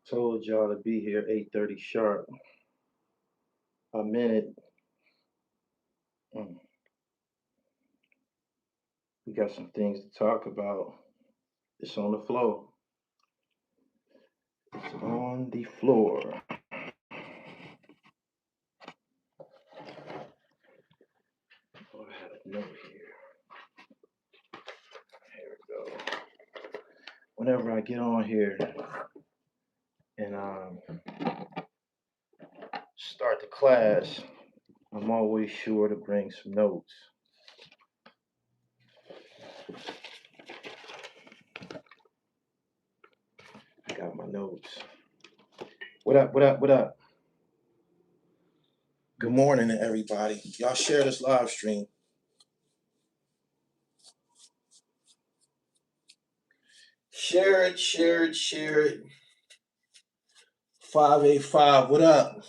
Told y'all to be here 8:30 sharp. A minute. Mm. We got some things to talk about. It's on the floor. It's on the floor. Oh, I have a note here. Here we go. Whenever I get on here and start the class, I'm always sure to bring some notes. I got my notes. What up, what up, what up? Good morning to everybody. Y'all share this live stream. Share it, share it, share it. 585, what up?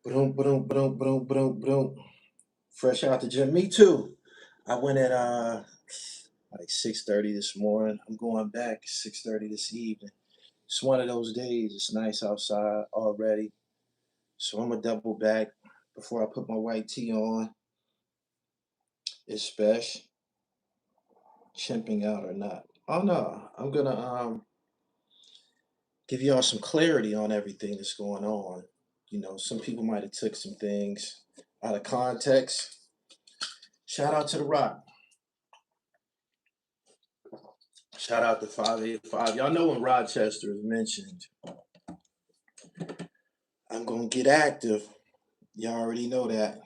Boom, boom, boom, boom, boom, boom. Fresh out the gym. Me too. I went at like 6:30 this morning. I'm going back 6:30 this evening. It's one of those days. It's nice outside already. So I'm gonna double back before I put my white tee on. Is Spesh chimping out or not? Oh no. I'm gonna give y'all some clarity on everything that's going on. You know, some people might have took some things out of context. Shout out to the Rock. Shout out to 585. Y'all know when Rochester is mentioned, I'm gonna get active. Y'all already know that.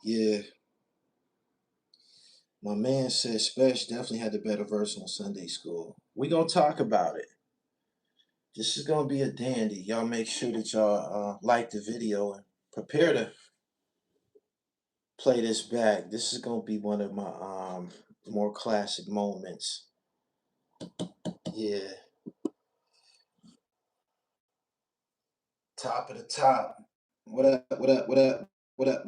Yeah. My man said Spesh definitely had the better verse on Sunday school. We gonna talk about it. This is gonna be a dandy. Y'all make sure that y'all like the video and prepare to play this back. This is gonna be one of my more classic moments. Yeah. Top of the top. What up? What up? What up? What up?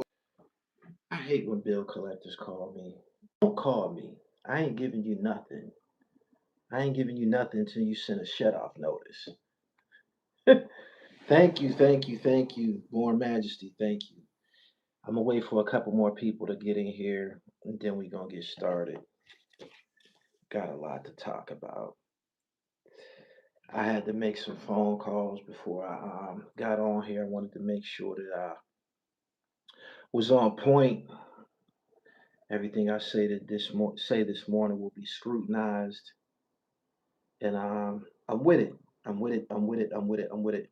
I hate when bill collectors call me. Don't call me. I ain't giving you nothing. I ain't giving you nothing until you send a shut off notice. Thank you, thank you, thank you, Born Majesty. Thank you. I'm gonna wait for a couple more people to get in here, and then we gonna get started. Got a lot to talk about. I had to make some phone calls before I got on here. I wanted to make sure that I was on point. Everything I say that say this morning will be scrutinized, and I'm with it. I'm with it. I'm with it. I'm with it. I'm with it.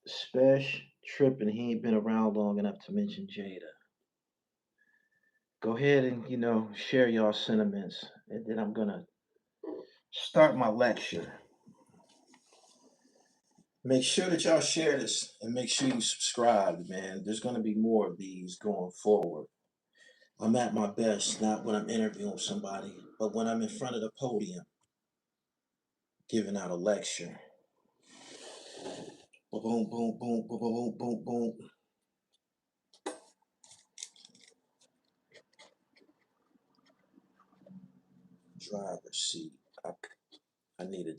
Spesh tripping. He ain't been around long enough to mention Jada. Go ahead and share y'all sentiments, and then I'm gonna start my lecture. Make sure that y'all share this and make sure you subscribe, man. There's gonna be more of these going forward. I'm at my best, not when I'm interviewing somebody, but when I'm in front of the podium giving out a lecture. Boom, boom, boom, boom, boom, boom, boom. Driver's seat. I needed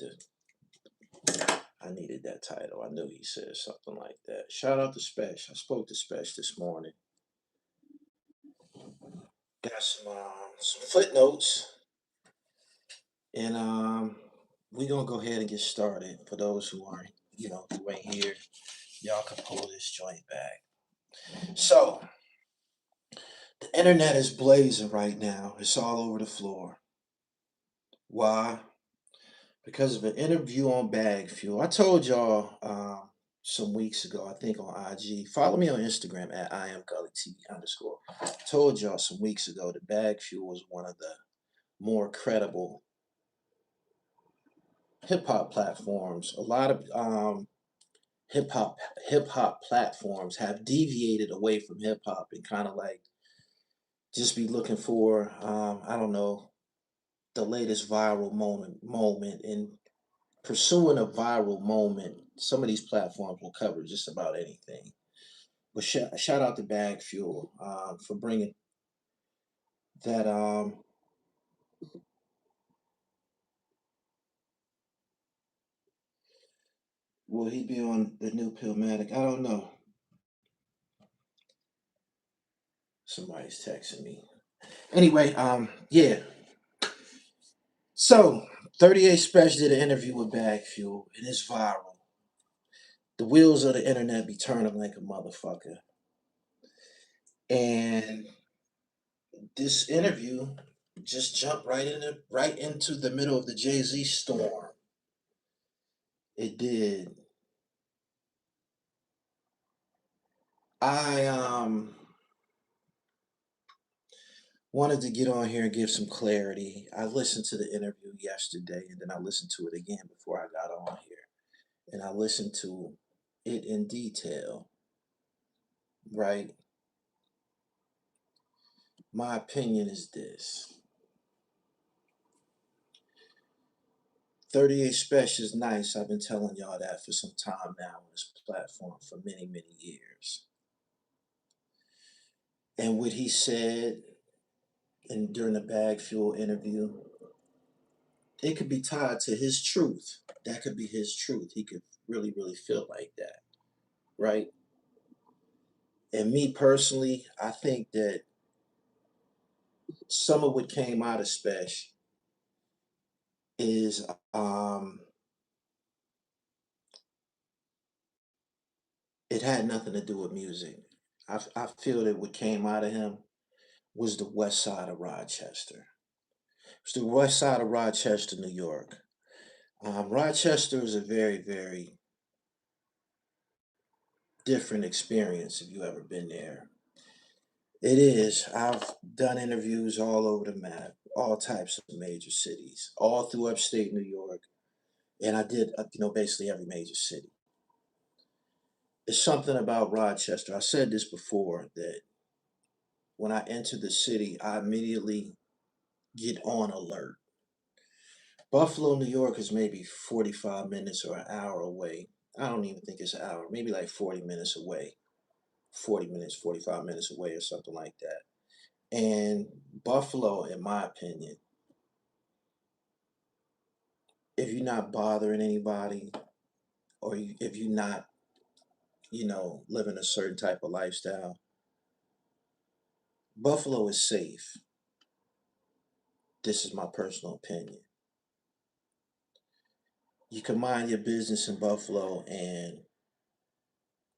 that title. I knew he said something like that. Shout out to Spesh. I spoke to Spesh this morning. Got some footnotes, and we gonna go ahead and get started. For those who aren't, who ain't here, y'all can pull this joint back. So the internet is blazing right now. It's all over the floor. Why? Because of an interview on Bag Fuel. I told y'all some weeks ago, I think on IG. Follow me on Instagram at I am gullytv_. I told y'all some weeks ago that Bag Fuel was one of the more credible hip hop platforms. A lot of hip hop platforms have deviated away from hip hop and kind of like just be looking for I don't know, the latest viral moment and pursuing a viral moment. Some of these platforms will cover just about anything. But shout out to Bag Fuel for bringing that will he be on the new PILLMATIC? I don't know. Somebody's texting me. Anyway, yeah. So 38 Spesh did an interview with Bag Fuel, and it's viral. The wheels of the internet be turning like a motherfucker. And this interview just jumped right into the middle of the Jay-Z storm. It did. I wanted to get on here and give some clarity. I listened to the interview yesterday and then I listened to it again before I got on here. And I listened to it in detail, right? My opinion is this. 38 Spesh is nice. I've been telling y'all that for some time now on this platform for many, many years. And what he said during the Bag Fuel interview, it could be tied to his truth. That could be his truth. He could really, really feel like that, right? And me personally, I think that some of what came out of Spesh is it had nothing to do with music. I feel that what came out of him was the west side of Rochester. It's the west side of Rochester, New York. Rochester is a very, very different experience if you ever been there. It is. I've done interviews all over the map, all types of major cities, all through upstate New York, and I did, basically every major city. It's something about Rochester. I said this before that when I enter the city, I immediately get on alert. Buffalo, New York is maybe 45 minutes or an hour away. I don't even think it's an hour, maybe like 40 minutes away. 40 minutes, 45 minutes away, or something like that. And Buffalo, in my opinion, if you're not bothering anybody, or if you're not, living a certain type of lifestyle, Buffalo is safe. This is my personal opinion. You can mind your business in Buffalo and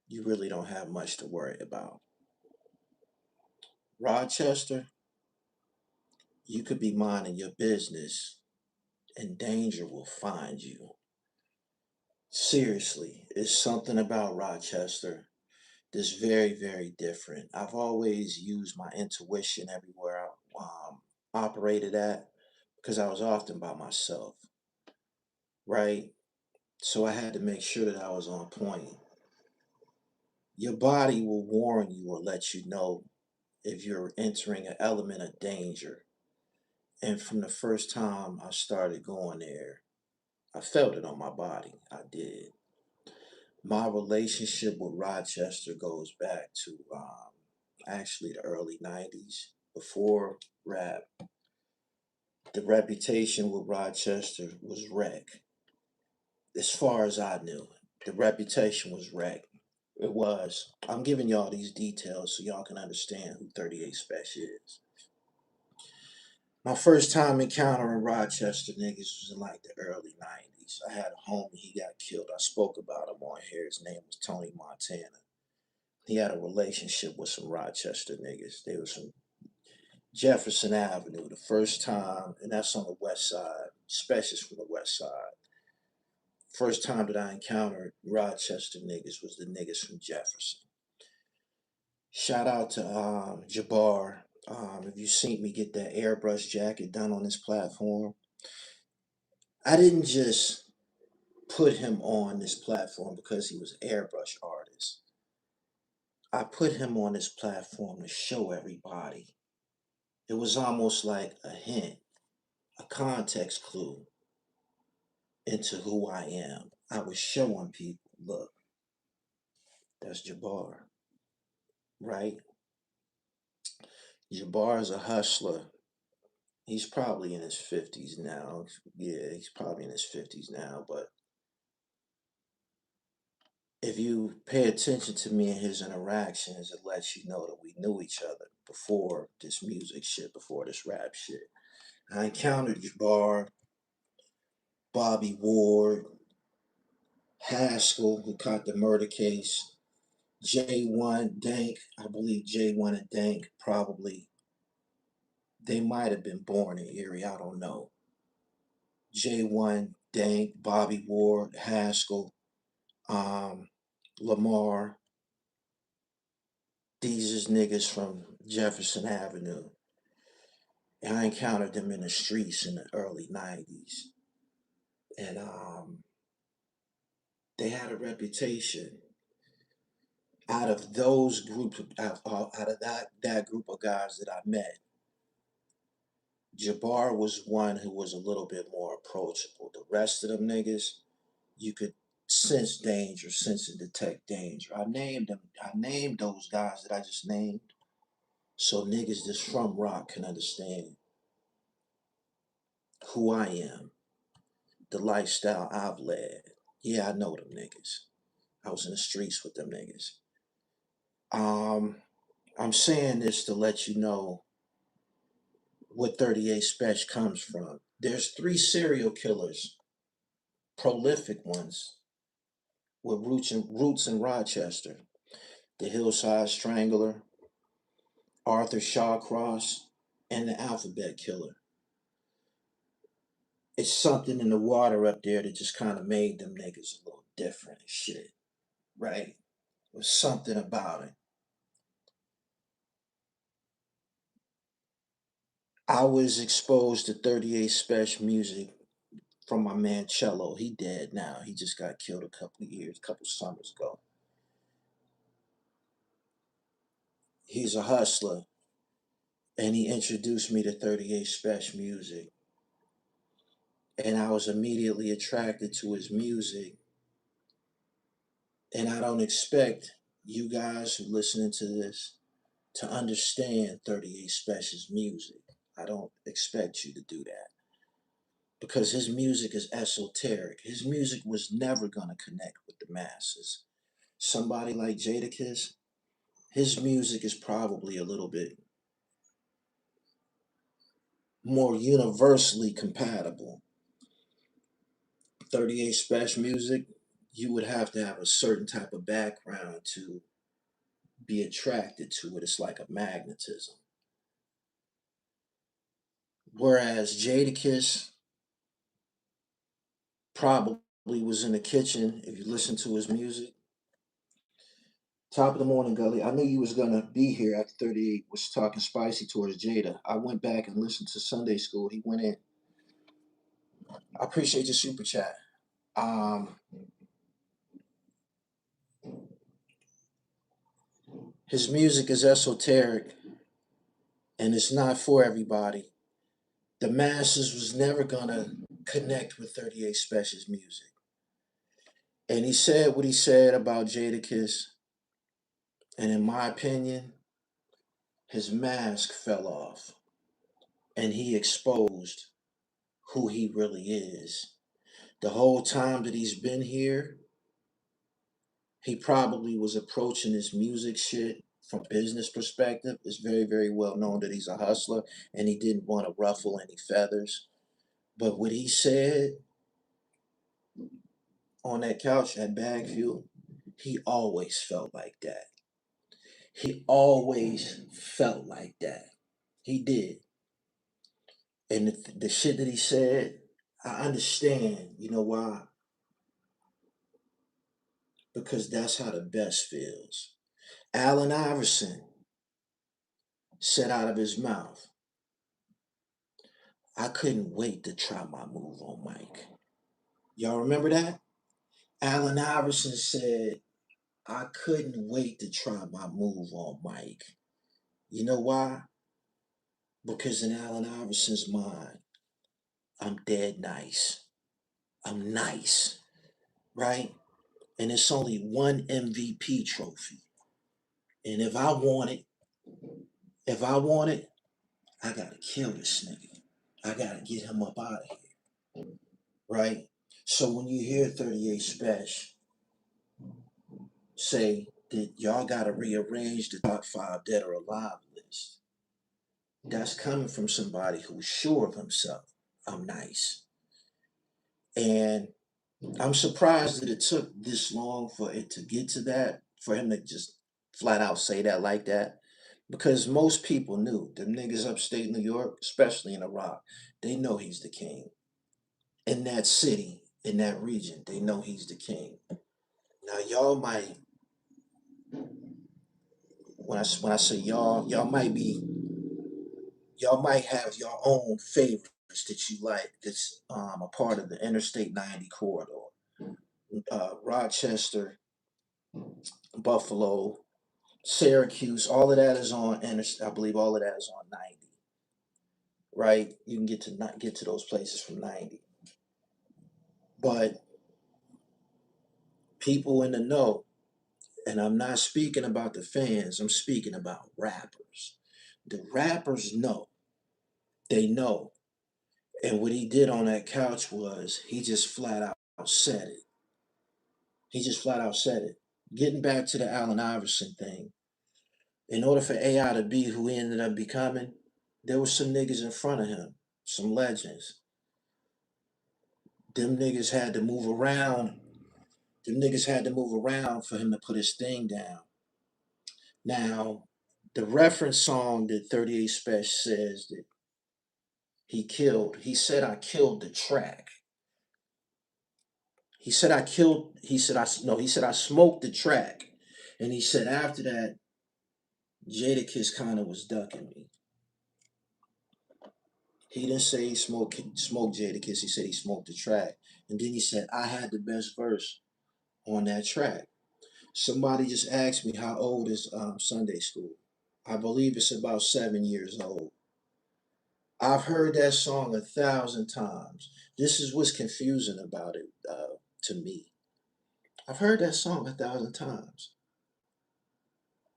you really don't have much to worry about. Rochester, you could be minding your business and danger will find you. Seriously, it's something about Rochester that's very, very different. I've always used my intuition everywhere I operated at because I was often by myself, right? So I had to make sure that I was on point. Your body will warn you or let you know if you're entering an element of danger. And from the first time I started going there, I felt it on my body. I did. My relationship with Rochester goes back to actually the early 90s, before rap. The reputation with Rochester was wreck. As far as I knew, the reputation was wreck. It was. I'm giving y'all these details so y'all can understand who 38 Spesh is. My first time encountering Rochester niggas was in like the early 90s. I had a homie, he got killed. I spoke about him on here. His name was Tony Montana. He had a relationship with some Rochester niggas. They was from Jefferson Avenue the first time, and that's on the west side. Spesh is from the west side. First time that I encountered Rochester niggas was the niggas from Jefferson. Shout out to Jabbar. If you seen me get that airbrush jacket done on this platform, I didn't just put him on this platform because he was an airbrush artist. I put him on this platform to show everybody. It was almost like a hint, a context clue into who I am. I was showing people, look, that's Jabbar, right? Jabbar is a hustler. He's probably in his 50s now. Yeah, he's probably in his 50s now. But if you pay attention to me and his interactions, it lets you know that we knew each other before this music shit, before this rap shit. I encountered Jabbar, Bobby Ward, Haskell, who caught the murder case, J1, Dank. I believe J1 and Dank probably, they might have been born in Erie. I don't know. J1, Dank, Bobby Ward, Haskell, um, Lamar. These is niggas from Jefferson Avenue. And I encountered them in the streets in the early 90s. And they had a reputation. Out of those groups, out of that group of guys that I met, Jabbar was one who was a little bit more approachable. The rest of them niggas, you could sense danger, sense and detect danger. I named them. I named those guys that I just named, so niggas that's from Rock can understand who I am, the lifestyle I've led. Yeah, I know them niggas. I was in the streets with them niggas. Um, I'm saying this to let you know what 38 Spesh comes from. There's three serial killers, prolific ones, with roots in Rochester. The Hillside Strangler, Arthur Shawcross, and the Alphabet Killer. It's something in the water up there that just kind of made them niggas a little different and shit, right? There's something about it. I was exposed to 38 Spesh music from my man Cello. He dead now. He just got killed a couple summers ago. He's a hustler, and he introduced me to 38 Spesh music. And I was immediately attracted to his music. And I don't expect you guys who listening to this to understand 38 Spesh's music. I don't expect you to do that because his music is esoteric. His music was never going to connect with the masses. Somebody like Jadakiss, his music is probably a little bit more universally compatible. 38 Spesh music, you would have to have a certain type of background to be attracted to it. It's like a magnetism. Whereas Jadakiss probably was in the kitchen, if you listen to his music. Top of the morning, Gully. I knew you was gonna be here after 38 was talking spicy towards Jada. I went back and listened to Sunday School. He went in. I appreciate your super chat. Um, his music is esoteric and it's not for everybody. The masses was never gonna connect with 38 Spesh's music. And he said what he said about Jadakiss, and in my opinion, his mask fell off and he exposed who he really is. The whole time that he's been here, he probably was approaching his music shit from business perspective. It's very, very well known that he's a hustler and he didn't want to ruffle any feathers. But what he said on that couch at Bagview, he always felt like that. He always felt like that. He did. And the shit that he said, I understand. You know why? Because that's how the best feels. Allen Iverson said out of his mouth, I couldn't wait to try my move on Mike. Y'all remember that? Allen Iverson said, I couldn't wait to try my move on Mike. You know why? Because in Allen Iverson's mind, I'm dead nice. I'm nice, right? And it's only one MVP trophy. And if I want it, I gotta kill this nigga. I gotta get him up out of here, right? So when you hear 38 Spesh say that y'all gotta rearrange the top 5 dead or alive list, that's coming from somebody who's sure of himself. I'm nice. And I'm surprised that it took this long for it to get to that, for him to just flat out say that like that. Because most people knew, them niggas upstate New York, especially in Iraq, they know he's the king. In that city, in that region, they know he's the king. Now y'all might, when I say y'all might be, y'all might have your own favorites that you like. That's a part of the Interstate 90 corridor. Rochester, Buffalo, Syracuse, all of that is on I believe all of that is on 90. Right? You can get to not get to those places from 90. But people in the know, and I'm not speaking about the fans, I'm speaking about rappers. The rappers know. They know. And what he did on that couch was he just flat out said it. He just flat out said it. Getting back to the Allen Iverson thing, in order for AI to be who he ended up becoming, there was some niggas in front of him, some legends. Them niggas had to move around. Them niggas had to move around for him to put his thing down. Now, the reference song that 38 Spesh says that he said I killed the track. He said I killed, he said I, no, he said I smoked the track. And he said after that, Jadakiss kind of was ducking me. He didn't say he smoked Jadakiss. He said he smoked the track. And then he said, I had the best verse on that track. Somebody just asked me how old is Sunday School. I believe it's about 7 years old. I've heard that song 1,000 times. This is what's confusing about it to me. I've heard that song 1,000 times.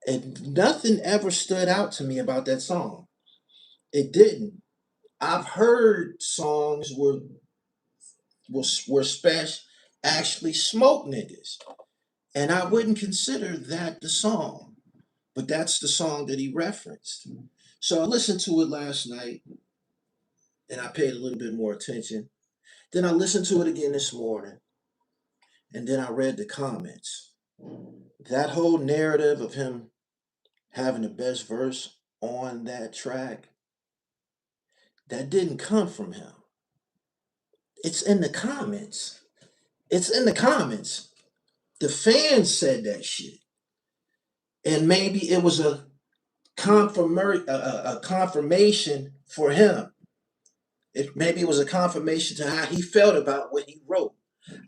And nothing ever stood out to me about that song. It didn't. I've heard songs where Spesh actually smoked niggas. And I wouldn't consider that the song. But that's the song that he referenced. So I listened to it last night and I paid a little bit more attention. Then I listened to it again this morning and then I read the comments. That whole narrative of him having the best verse on that track, that didn't come from him. It's in the comments. It's in the comments. The fans said that shit. And maybe it was a confirmation for him. Maybe it was a confirmation to how he felt about what he wrote.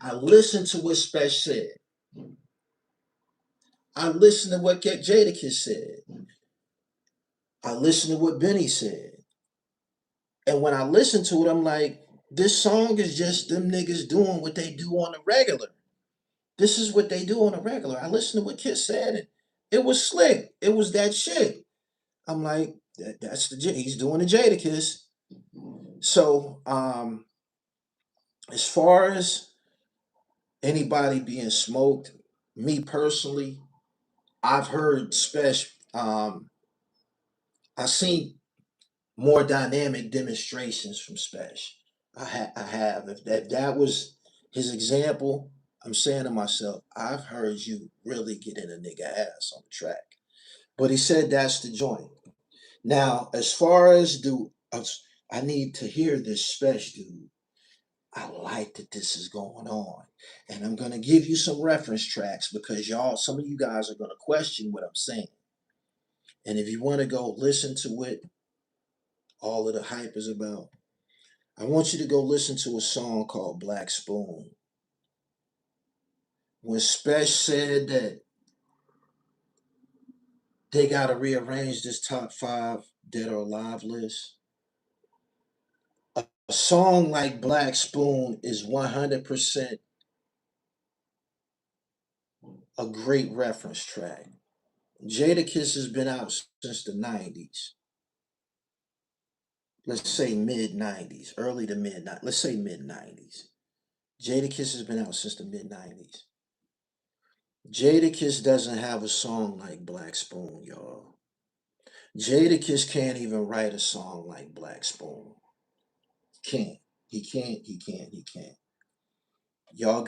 I listened to what Spesh said. I listened to what Jadakiss said. I listened to what Benny said. And when I listened to it, I'm like, this song is just them niggas doing what they do on the regular. This is what they do on the regular. I listened to what Kiss said, and it was slick. It was that shit. I'm like, he's doing the Jadakiss. So, as far as anybody being smoked, me personally, I've heard I've seen more dynamic demonstrations from Spesh. I have. If that was his example, I'm saying to myself, I've heard you really get in a nigga ass on the track. But he said that's the joint. Now, as far as I need to hear this Spesh dude. I like that this is going on. And I'm going to give you some reference tracks because some of you guys are going to question what I'm saying. And if you want to go listen to what all of the hype is about, I want you to go listen to a song called Black Spoon. When Spesh said that they got to rearrange this top 5 dead or alive list, a song like Black Spoon is 100% a great reference track. Jadakiss has been out since the 90s. let's say mid 90s, early to let's say mid 90s. Jadakiss has been out since the mid 90s. Jadakiss doesn't have a song like Black Spoon, y'all. Jadakiss can't even write a song like Black Spoon. Can't. He can't. He can't. He can't. Y'all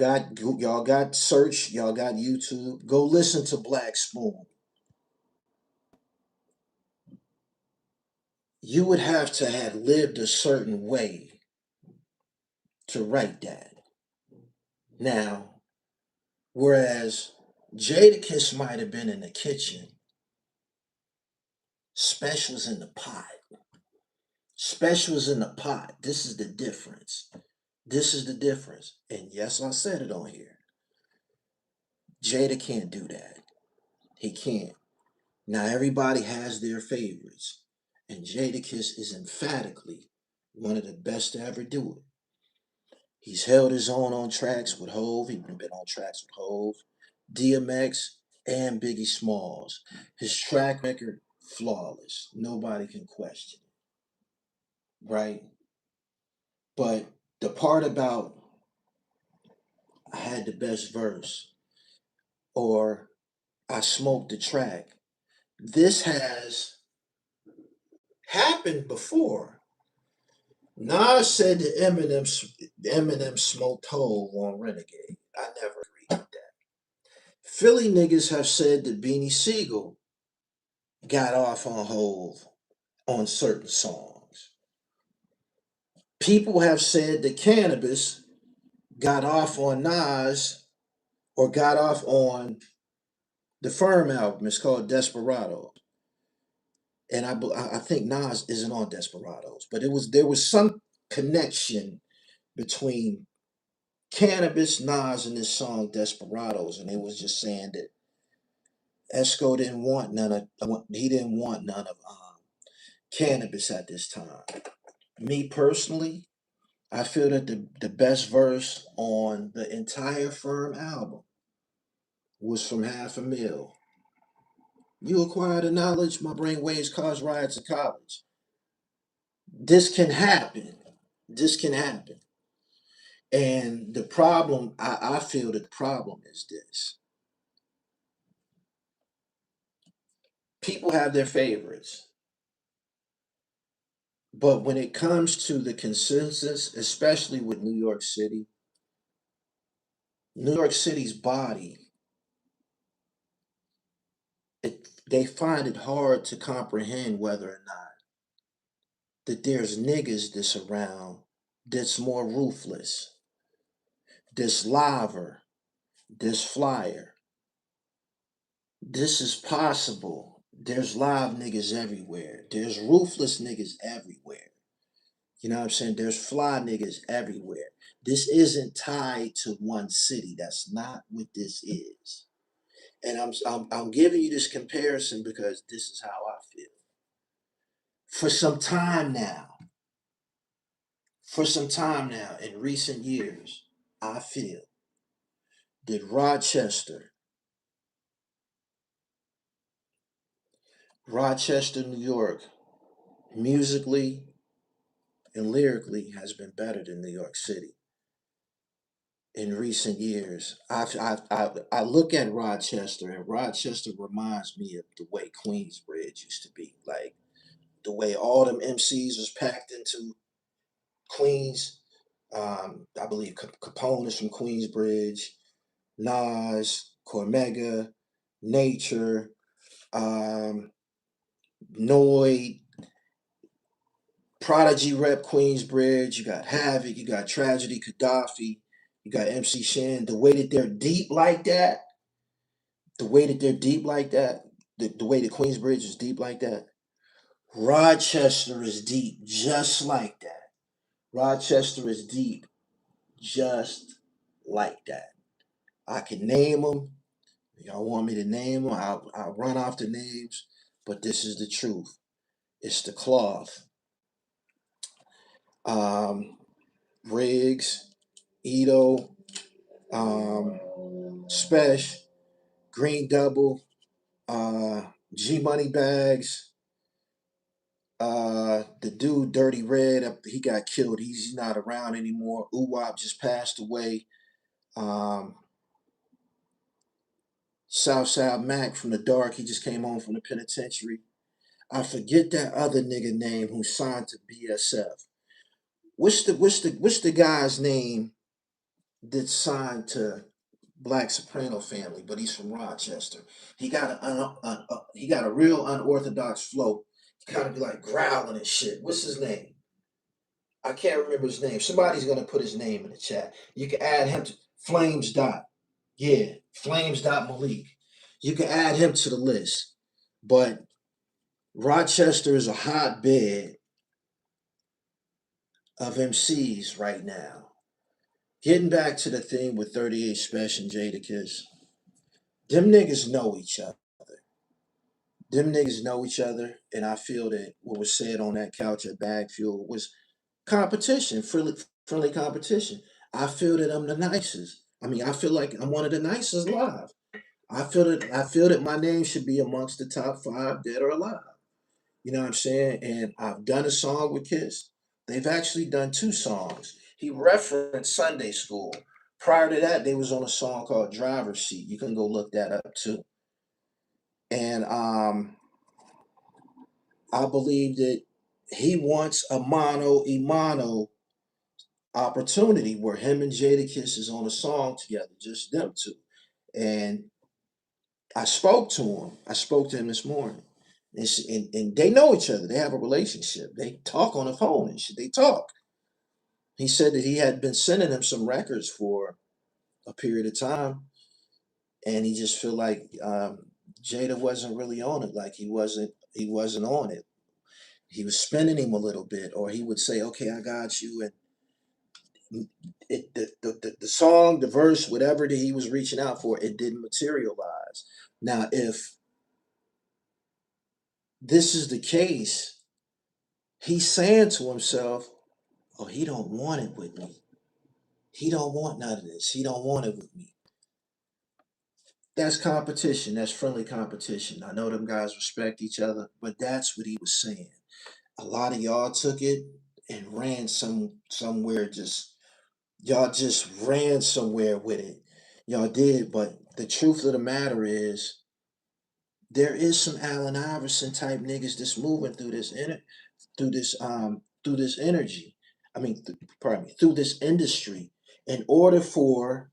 got search. Y'all got YouTube. Go listen to Black Spoon. You would have to have lived a certain way to write that. Now, whereas Jadakiss might have been in the kitchen, Spesh was in the pot. Spesh was in the pot. This is the difference. This is the difference. And yes, I said it on here. Jada can't do that. He can't. Now everybody has their favorites. And Jadakiss is emphatically one of the best to ever do it. He's held his own on tracks with Hove. He's been on tracks with Hove, DMX, and Biggie Smalls. His track record, flawless. Nobody can question it, right? But the part about I had the best verse or I smoked the track, this has happened before. Nas said that Eminem smoked Hove on Renegade. I never agreed with that. Philly niggas have said that Beanie Siegel got off on Hove on certain songs. People have said that Cannabis got off on Nas or got off on the Firm album. It's called Desperado. And I think Nas isn't on Desperados, but there was some connection between Cannabis, Nas, and this song Desperados, and it was just saying that Esco didn't want none of he didn't want none of Cannabis at this time. Me personally, I feel that the best verse on the entire Firm album was from Half a Mill. You acquire the knowledge, my brain waves cause riots in college. This can happen. This can happen. And the problem, I feel that the problem is this. People have their favorites. But when it comes to the consensus, especially with New York City's body, they find it hard to comprehend whether or not that there's niggas that's around that's more ruthless, that's liver, that's flyer. This is possible. There's live niggas everywhere. There's ruthless niggas everywhere. You know what I'm saying? There's fly niggas everywhere. This isn't tied to one city. That's not what this is. And I'm giving you this comparison because this is how I feel. For some time now, in recent years, I feel that Rochester, New York, musically and lyrically has been better than New York City in recent years. I look at Rochester, and Rochester reminds me of the way Queensbridge used to be. Like the way all them MCs was packed into Queens. I believe Capone is from Queensbridge, Nas, Cormega, Nature, Noyd, Prodigy rep Queensbridge. You got Havoc, you got Tragedy, Gaddafi, you got MC Shan. The way that they're deep like that, the way that they're deep like that, the way that Queensbridge is deep like that, Rochester is deep just like that. Rochester is deep just like that. I can name them. Y'all want me to name them? I'll run off the names, but this is the truth. It's the cloth. Um, Riggs, Ito, Spesh, Green Double, G Money Bags, The dude, Dirty Red, he got killed. He's not around anymore. Uwap just passed away. Um, Southside Mac from the Dark, he just came home from the penitentiary. I forget that other nigga name who signed to BSF. What's the guy's name that signed to Black Soprano family, but he's from Rochester. He got a real unorthodox flow. He kind of be like growling and shit. What's his name? I can't remember his name. Somebody's gonna put his name in the chat. You can add him to Flames Dot. Yeah, Flames Dot Malik. You can add him to the list. But Rochester is a hotbed of MCs right now. Getting back to the thing with 38 Spesh and Jadakiss, them niggas know each other. Them niggas know each other, and I feel that what was said on that couch at Bag Fuel was competition, friendly competition. I feel that I'm the nicest. I mean, I feel like I'm one of the nicest live. I feel that my name should be amongst the top 5 dead or alive. You know what I'm saying? And I've done a song with Kiss. They've actually done 2 songs. He referenced Sunday School. Prior to that, they was on a song called Driver's Seat. You can go look that up too. And I believe that he wants a mano a mano opportunity where him and Jadakiss is on a song together, just them two. And I spoke to him. I spoke to him this morning. And they know each other. They have a relationship. They talk on the phone and shit. They talk. He said that he had been sending him some records for a period of time, and he just feel like Jada wasn't really on it. Like he wasn't on it. He was spinning him a little bit, or he would say, "Okay, I got you," and the song, the verse, whatever that he was reaching out for, it didn't materialize. Now, if this is the case, he's saying to himself, "Oh, he don't want it with me. He don't want none of this. He don't want it with me." That's competition. That's friendly competition. I know them guys respect each other, but that's what he was saying. A lot of y'all took it and ran somewhere. Just y'all just ran somewhere with it. Y'all did, but the truth of the matter is, there is some Allen Iverson type niggas that's moving through this energy. I mean, pardon me, through this industry. In order for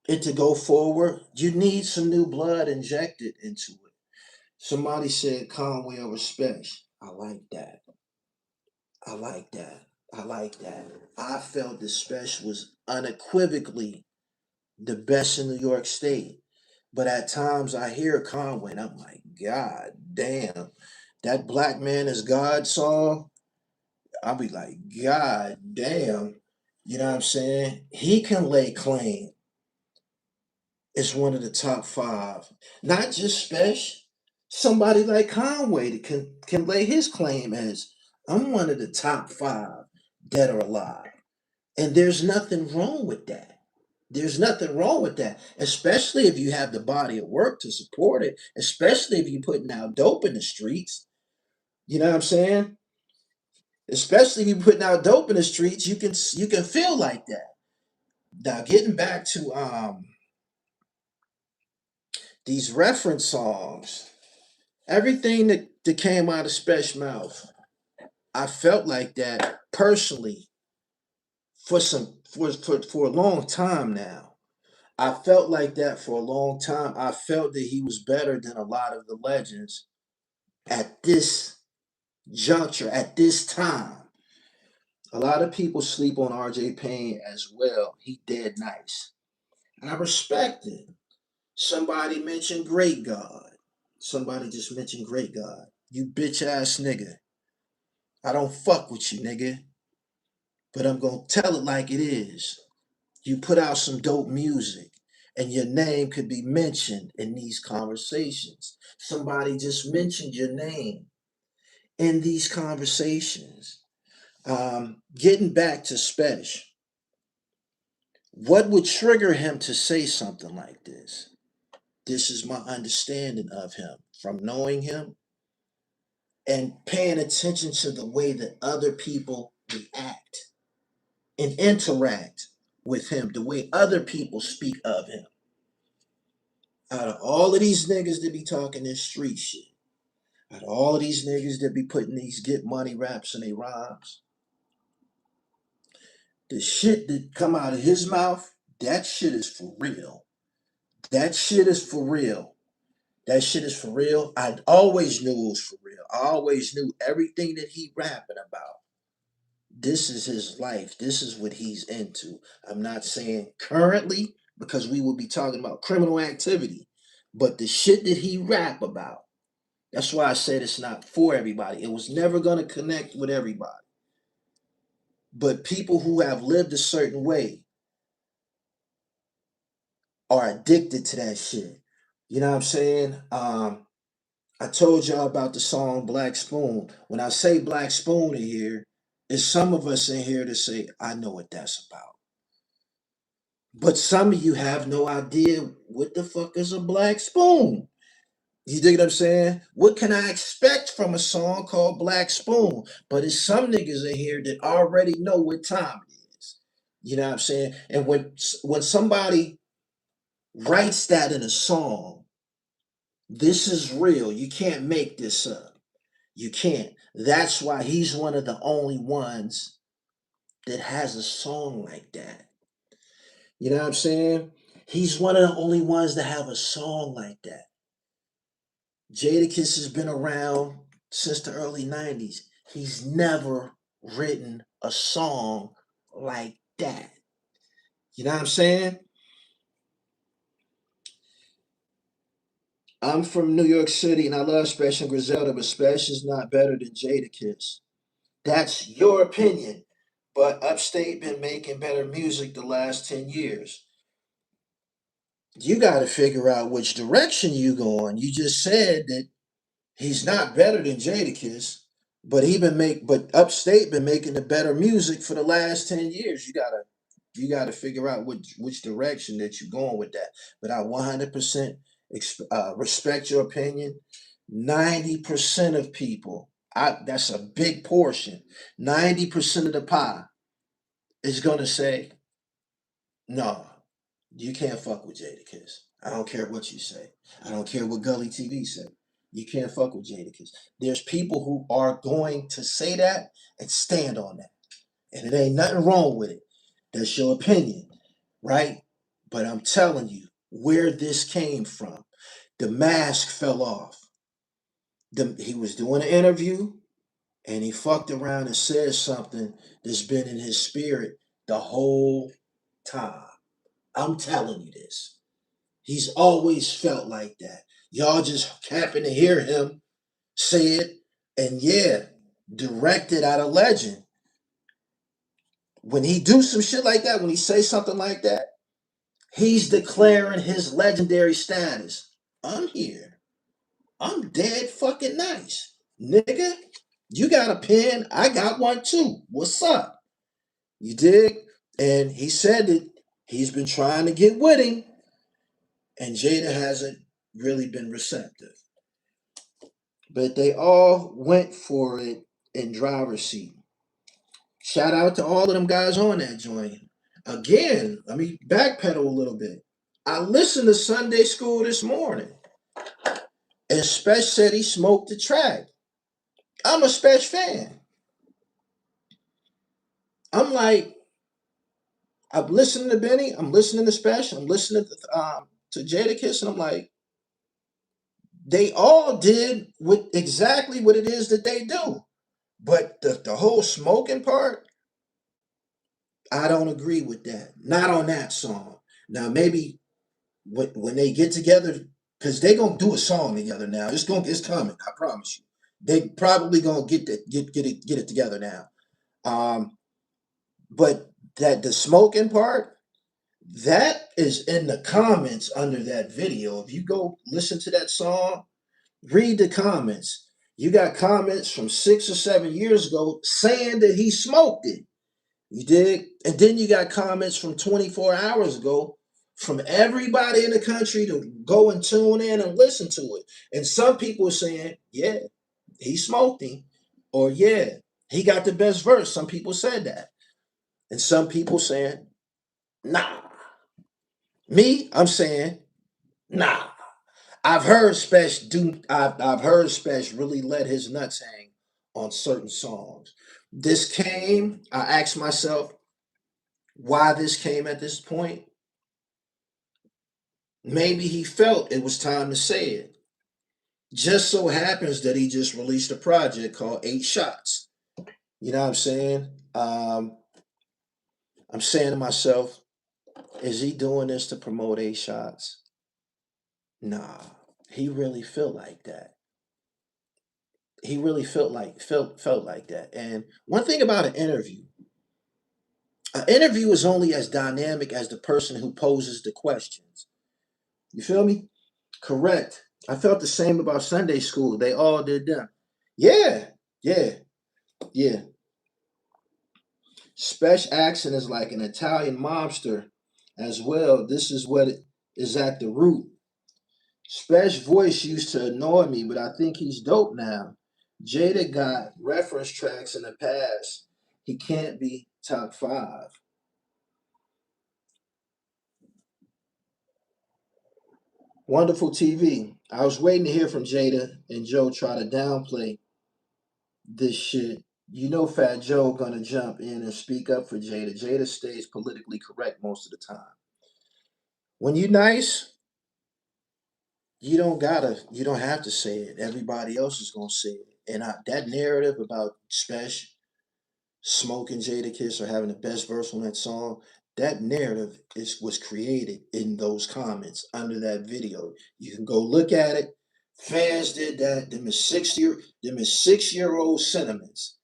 it to go forward, you need some new blood injected into it. Somebody said Conway over Spesh. I like that. I like that. I like that. I felt that Spesh was unequivocally the best in New York State. But at times I hear Conway and I'm like, God damn. That Black Man is God song, I'll be like, God damn. You know what I'm saying? He can lay claim as one of the top 5. Not just Spesh. Somebody like Conway that can lay his claim as I'm one of the top 5 dead or alive. And there's nothing wrong with that. There's nothing wrong with that, especially if you have the body of work to support it, especially if you're putting out dope in the streets. You know what I'm saying? Especially if you're putting out dope in the streets, you can feel like that. Now, getting back to these reference songs, everything that came out of Spesh mouth, I felt like that personally for a long time now. I felt like that for a long time. I felt that he was better than a lot of the legends at this juncture, at this time. A lot of people sleep on RJ Payne as well. He dead nice. I respect it. Somebody mentioned Great God. Somebody just mentioned Great God. You bitch ass nigga. I don't fuck with you, nigga. But I'm gonna tell it like it is. You put out some dope music, and your name could be mentioned in these conversations. Somebody just mentioned your name in these conversations. Getting back to Spesh, what would trigger him to say something like this? This is my understanding of him from knowing him. and paying attention to the way that other people react and interact with him, the way other people speak of him. Out of all of these niggas that be talking this street shit, out of all of these niggas that be putting these get money raps in their rhymes, the shit that come out of his mouth, that shit is for real. That shit is for real. That shit is for real. I always knew it was for real. I always knew everything that he rapping about. This is his life. This is what he's into. I'm not saying currently because we would be talking about criminal activity, but the shit that he rap about. That's why I said it's not for everybody. It was never going to connect with everybody. But people who have lived a certain way are addicted to that shit. You know what I'm saying? I told y'all about the song Black Spoon. When I say Black Spoon in here, it's some of us in here to say, I know what that's about. But some of you have no idea what the fuck is a black spoon. You dig what I'm saying? What can I expect from a song called Black Spoon? But it's some niggas in here that already know what time it is. You know what I'm saying? And when somebody writes that in a song, this is real. You can't make this up. You can't. That's why he's one of the only ones that has a song like that. You know what I'm saying? He's one of the only ones that have a song like that. Jadakiss has been around since the early 90s. He's never written a song like that. You know what I'm saying? I'm from New York City and I love Spesh and Griselda, but Spesh is not better than Jadakiss. That's your opinion. But Upstate been making better music the last 10 years. You got to figure out which direction you going. You just said that he's not better than Jadakiss, but but Upstate been making the better music for the last 10 years. You gotta figure out which direction that you're going with that. But I 100% respect your opinion. 90% of people, that's a big portion. 90% of the pie is gonna say, no, you can't fuck with Jadakiss. I don't care what you say. I don't care what Gully TV say. You can't fuck with Jadakiss. There's people who are going to say that and stand on that. And it ain't nothing wrong with it. That's your opinion, right? But I'm telling you where this came from. The mask fell off. He was doing an interview and he fucked around and said something that's been in his spirit the whole time. I'm telling you this. He's always felt like that. Y'all just happen to hear him say it, and yeah, directed out of legend. When he do some shit like that, when he say something like that, he's declaring his legendary status. I'm here. I'm dead fucking nice. Nigga, you got a pen, I got one too. What's up? You dig? And he said that he's been trying to get with him, and Jada hasn't really been receptive. But they all went for it in driver's seat. Shout out to all of them guys on that joint. Again, let me backpedal a little bit. I listened to Sunday School this morning, and Spesh said he smoked the track. I'm a Spesh fan. I'm like, I'm listening to Benny, I'm listening to Spesh, I'm listening to Jadakiss, and I'm like, they all did with exactly what it is that they do. But the whole smoking part, I don't agree with that. Not on that song. Now maybe when they get together, because they gonna do a song together now. It's coming. I promise you. They probably gonna get it together now. But that the smoking part, that is in the comments under that video. If you go listen to that song, read the comments. You got comments from 6 or 7 years ago saying that he smoked it. You dig? And then you got comments from 24 hours ago from everybody in the country to go and tune in and listen to it. And some people are saying, yeah, he smoked him, or yeah, he got the best verse. Some people said that, and some people saying, nah. Me, I'm saying, nah. I've heard Spesh do. I've heard Spesh really let his nuts hang on certain songs. This came. I asked myself why this came at this point. Maybe he felt it was time to say it. Just so happens that he just released a project called Eight Shots. You know what I'm saying? I'm saying to myself, is he doing this to promote Eight Shots? Nah, he really felt like that. He really felt like that. And one thing about an interview is only as dynamic as the person who poses the questions. You feel me? Correct. I felt the same about Sunday school. They all did them. Yeah, yeah, yeah. Spesh accent is like an Italian mobster as well. This is what it is at the root. Spesh voice used to annoy me, but I think he's dope now. Jada got reference tracks in the past. He can't be top five. Wonderful TV. I was waiting to hear from Jada and Joe try to downplay this shit. You know Fat Joe gonna jump in and speak up for Jada. Jada stays politically correct most of the time. When you nice, you don't have to say it. Everybody else is gonna say it. And that narrative about Spesh smoking Jadakiss or having the best verse on that song, that narrative was created in those comments under that video. You can go look at it. Fans did that. Them is 6 year old sentiments.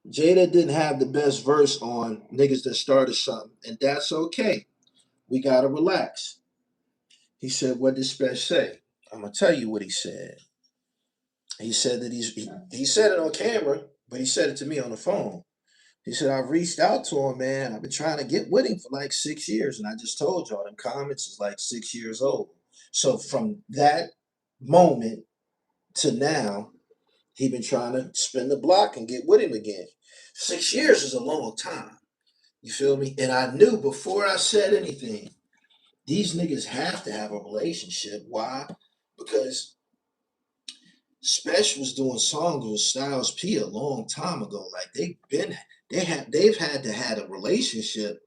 Jada didn't have the best verse on niggas that started something, and that's okay. We gotta relax. He said, "What did Spesh say?" I'm gonna tell you what he said. He said that he said it on camera, but he said it to me on the phone. He said, I've reached out to him, man. I've been trying to get with him for like 6 years. And I just told y'all, them comments is like 6 years old. So from that moment to now, he been trying to spin the block and get with him again. 6 years is a long time. You feel me? And I knew before I said anything, these niggas have to have a relationship. Why? Because Spesh was doing songs with Styles P a long time ago. Like they've had to had a relationship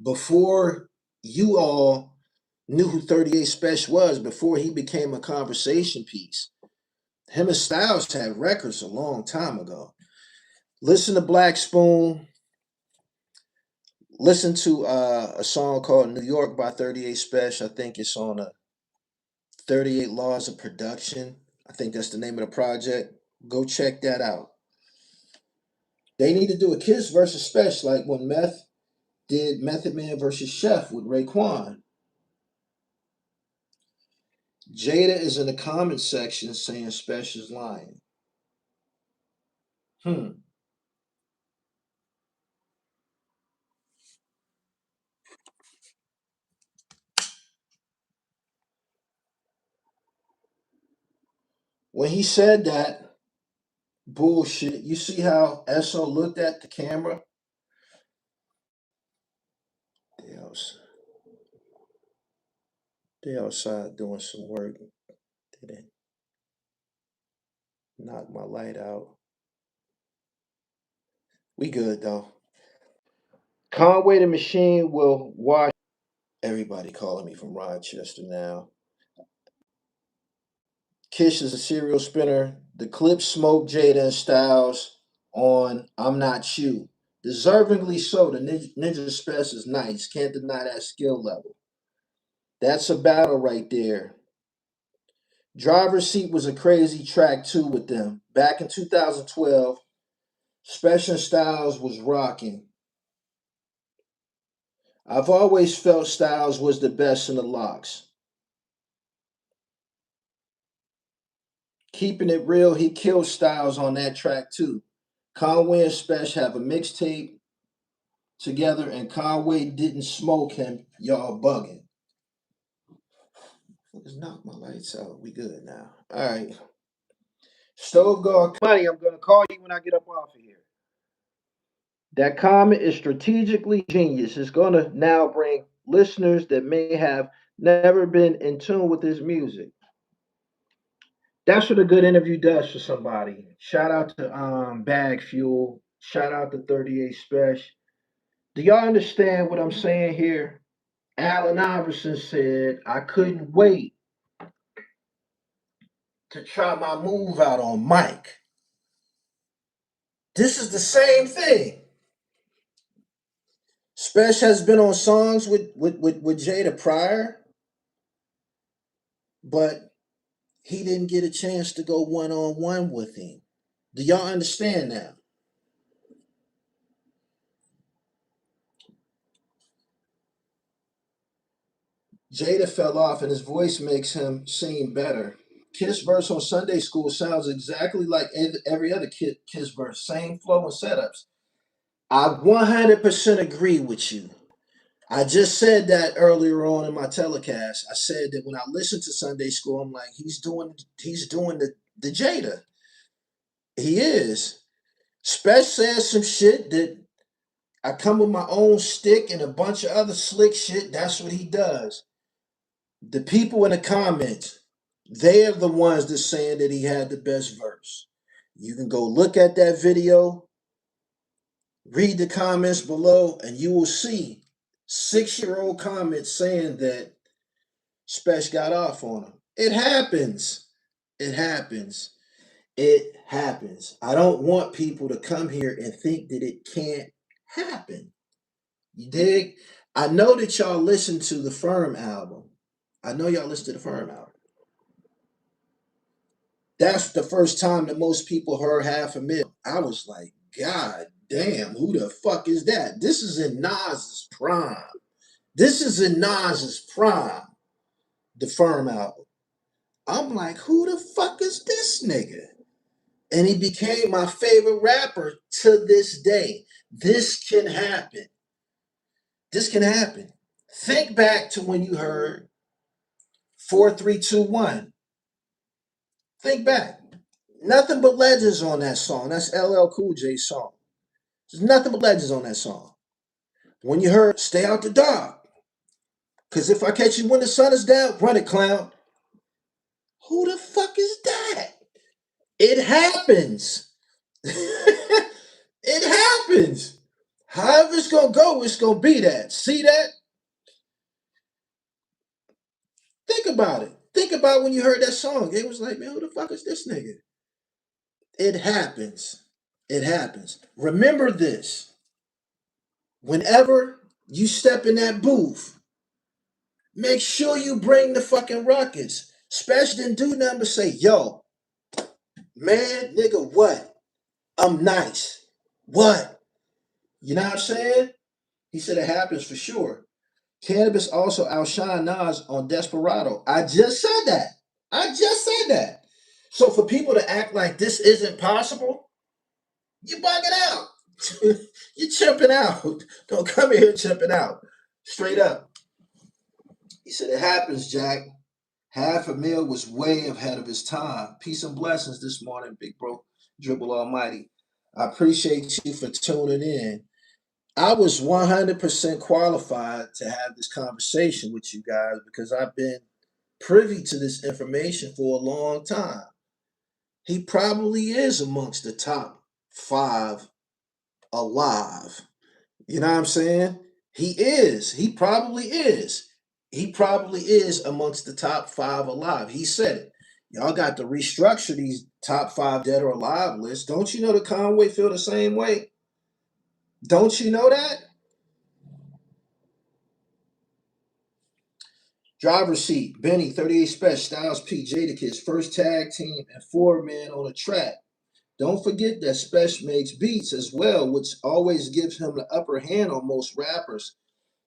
before you all knew who 38 Spesh was, before he became a conversation piece. Him and Styles had records a long time ago. Listen to Black Spoon. Listen to a song called New York by 38 Spesh. I think it's on a 38 Laws of Production. I think that's the name of the project. Go check that out. They need to do a Kiss versus Spesh like when Meth did Method Man versus Chef with Raekwon. Jada is in the comment section saying Spesh is lying. Hmm. When he said that bullshit, you see how SO looked at the camera? They outside, they outside doing some work. They didn't knock my light out. We good though. Conway the Machine will wash. Everybody calling me from Rochester now. Kish is a serial spinner. The clip smoked Jada and Styles on I'm Not You. Deservingly so. The Ninja Spec is nice. Can't deny that skill level. That's a battle right there. Driver's Seat was a crazy track too with them. Back in 2012, Special Styles was rocking. I've always felt Styles was the best in the locks. Keeping it real, he killed Styles on that track too. Conway and Spesh have a mixtape together, and Conway didn't smoke him. Y'all bugging. Just knock my lights out. We good now. All right. Stove guard money. I'm gonna call you when I get up off of here. That comment is strategically genius. It's gonna now bring listeners that may have never been in tune with this music. That's what a good interview does for somebody. Shout out to Bag Fuel. Shout out to 38 Spesh. Do y'all understand what I'm saying here? Allen Iverson said, I couldn't wait to try my move out on Mike. This is the same thing. Spesh has been on songs with Jada prior, but he didn't get a chance to go one-on-one with him. Do y'all understand now? Jada fell off and his voice makes him seem better. Kiss verse on Sunday School sounds exactly like every other Kiss verse, same flow and setups. I 100% agree with you. I just said that earlier on in my telecast. I said that when I listen to Sunday School, I'm like, he's doing the Jada. He is. Spesh says some shit that I come with my own stick and a bunch of other slick shit. That's what he does. The people in the comments, they are the ones that saying that he had the best verse. You can go look at that video, read the comments below, and you will see 6-year-old comments saying that Spesh got off on him. It happens. It happens. It happens. I don't want people to come here and think that it can't happen. You dig? I know that y'all listened to the Firm album. I know y'all listened to the Firm album. That's the first time that most people heard Half a Mil. I was like, God damn, who the fuck is that? This is in Nas's prime. This is in Nas's prime, the Firm album. I'm like, who the fuck is this nigga? And he became my favorite rapper to this day. This can happen. This can happen. Think back to when you heard 4321. Think back. Nothing but legends on that song. That's LL Cool J's song. There's nothing but legends on that song. When you heard Stay Out the Dark, because if I catch you when the sun is down, run it, clown. Who the fuck is that? It happens. It happens. However it's going to go, it's going to be that. See that? Think about it. Think about when you heard that song. It was like, man, who the fuck is this nigga? It happens. It happens. Remember this. Whenever you step in that booth, make sure you bring the fucking ruckus. Spesh didn't do nothing but say, yo, man, nigga, what? I'm nice. What? You know what I'm saying? He said it happens for sure. Cannabis also outshined Nas on Desperado. I just said that. I just said that. So for people to act like this isn't possible, you're bugging out. You're chimping out. Don't come here chimping out. Straight up. He said it happens, Jack. Half a Mil was way ahead of his time. Peace and blessings this morning, big bro. Dribble Almighty. I appreciate you for tuning in. I was 100% qualified to have this conversation with you guys because I've been privy to this information for a long time. He probably is amongst the top 5 alive. You know what I'm saying? He is. He probably is. He probably is amongst the top 5 alive. He said it. Y'all got to restructure these top 5 dead or alive lists. Don't you know that Conway feel the same way? Don't you know that? Driver's seat, Benny, 38 Spesh, Styles P, Jadakiss, first tag team, and 4-man on the track. Don't forget that Spesh makes beats as well, which always gives him the upper hand on most rappers.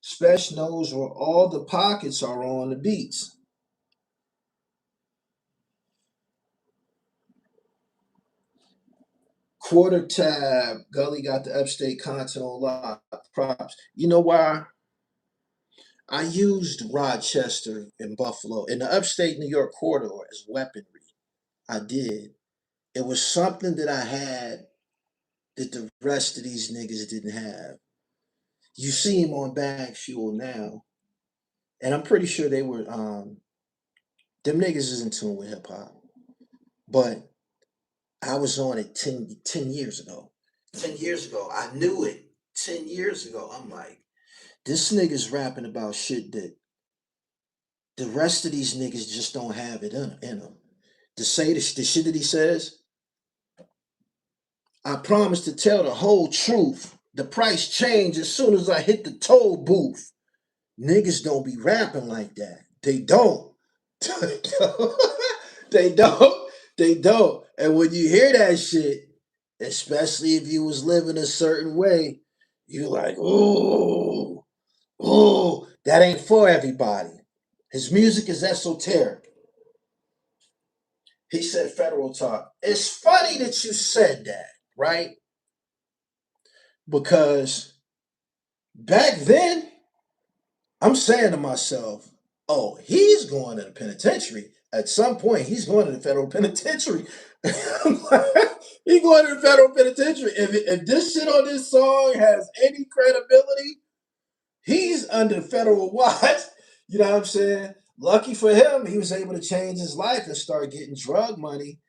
Spesh knows where all the pockets are on the beats. Quarter tab, Gully got the upstate content on lock. Props. You know why? I used Rochester and Buffalo in the upstate New York corridor as weaponry. I did. It was something that I had that the rest of these niggas didn't have. You see him on Bag Fuel now, and I'm pretty sure they were them niggas is in tune with hip hop. But I was on it 10 years ago. 10 years ago. I knew it 10 years ago. I'm like, this nigga's rapping about shit that the rest of these niggas just don't have it in them. To say the shit that he says, I promise to tell the whole truth. The price changed as soon as I hit the toll booth. Niggas don't be rapping like that. They don't. They don't. They don't. And when you hear that shit, especially if you was living a certain way, you like, ooh, ooh, that ain't for everybody. His music is esoteric. He said federal talk. It's funny that you said that, right? Because back then, I'm saying to myself, oh, he's going to the penitentiary. At some point, he's going to the federal penitentiary. He's going to the federal penitentiary. If this shit on this song has any credibility, he's under federal watch. You know what I'm saying? Lucky for him, he was able to change his life and start getting drug money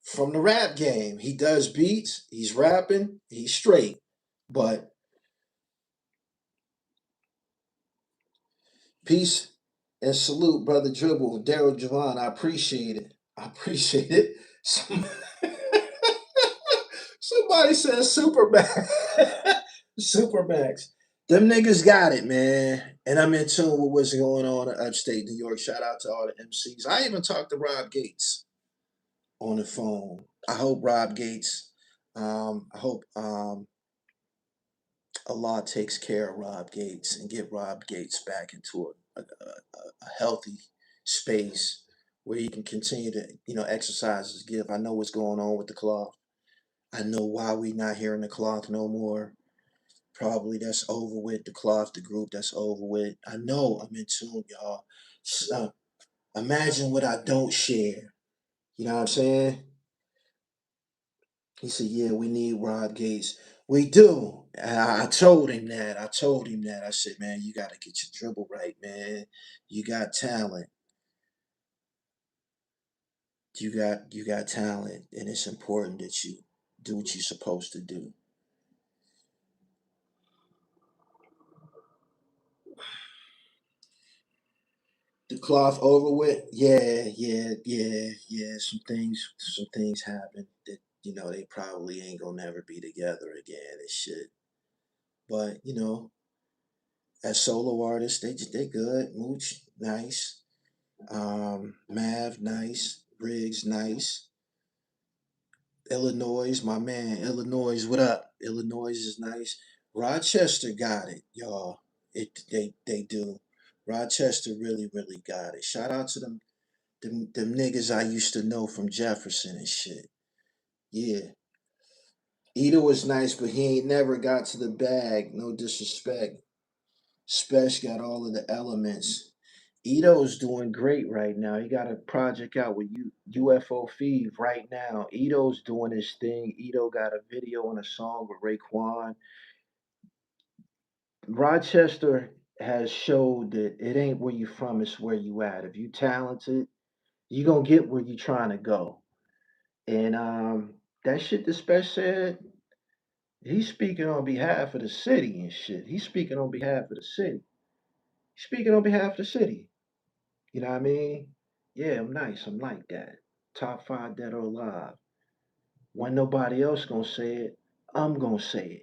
from the rap game. He does beats, he's rapping, he's straight. But peace and salute, brother Dribble, Daryl Javon. I appreciate it. I appreciate it. Somebody says Supermax. Supermax. Them niggas got it, man. And I'm in tune with what's going on in upstate New York. Shout out to all the MCs. I even talked to Rob Gates on the phone. I hope Rob Gates, I hope Allah takes care of Rob Gates and get Rob Gates back into a healthy space where he can continue to, exercise his gift. I know what's going on with the cloth. I know why we not hearing the cloth no more. Probably that's over with. The cloth, the group, that's over with. I know I'm in tune, y'all. Imagine what I don't share. You know what I'm saying? He said, yeah, we need Rob Gates. We do. And I told him that. I told him that. I said, man, you got to get your dribble right, man. You got talent. You got talent, and it's important that you do what you're supposed to do. The cloth over with? Yeah, yeah, yeah, yeah. Some things happen that they probably ain't gonna never be together again and shit. But as solo artists, they good. Mooch nice. Mav nice. Briggs nice. Illinois, my man. Illinois, what up? Illinois is nice. Rochester got it, y'all. They do. Rochester really, really got it. Shout out to them niggas I used to know from Jefferson and shit. Yeah. Ito was nice, but he ain't never got to the bag. No disrespect. Spesh got all of the elements. Ito's doing great right now. He got a project out with UFO Feed right now. Ito's doing his thing. Ito got a video and a song with Raekwon. Rochester has showed that it ain't where you from, it's where you at. If you talented, you gonna get where you trying to go. And that shit that Spesh said, he's speaking on behalf of the city and shit. He's speaking on behalf of the city. He's speaking on behalf of the city. You know what I mean? Yeah, I'm nice. I'm like that. Top five dead or alive. When nobody else gonna say it, I'm gonna say it.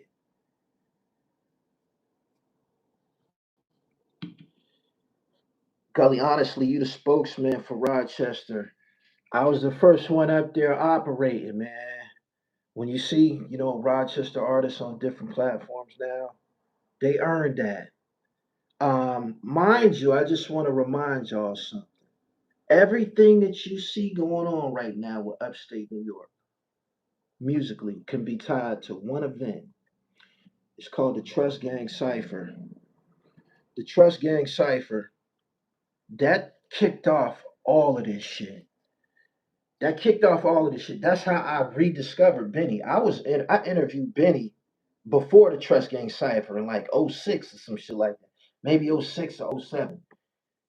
Gully, honestly, you the spokesman for Rochester. I was the first one up there operating, man. When you see, Rochester artists on different platforms now, they earned that. Mind you, I just want to remind y'all something. Everything that you see going on right now with upstate New York, musically, can be tied to one event. It's called the Trust Gang Cipher. the Trust Gang Cypher, that kicked off all of this shit. That kicked off all of this shit. That's how I rediscovered Benny. I interviewed Benny before the Trust Gang Cypher in like '06 or some shit like that. Maybe '06 or '07.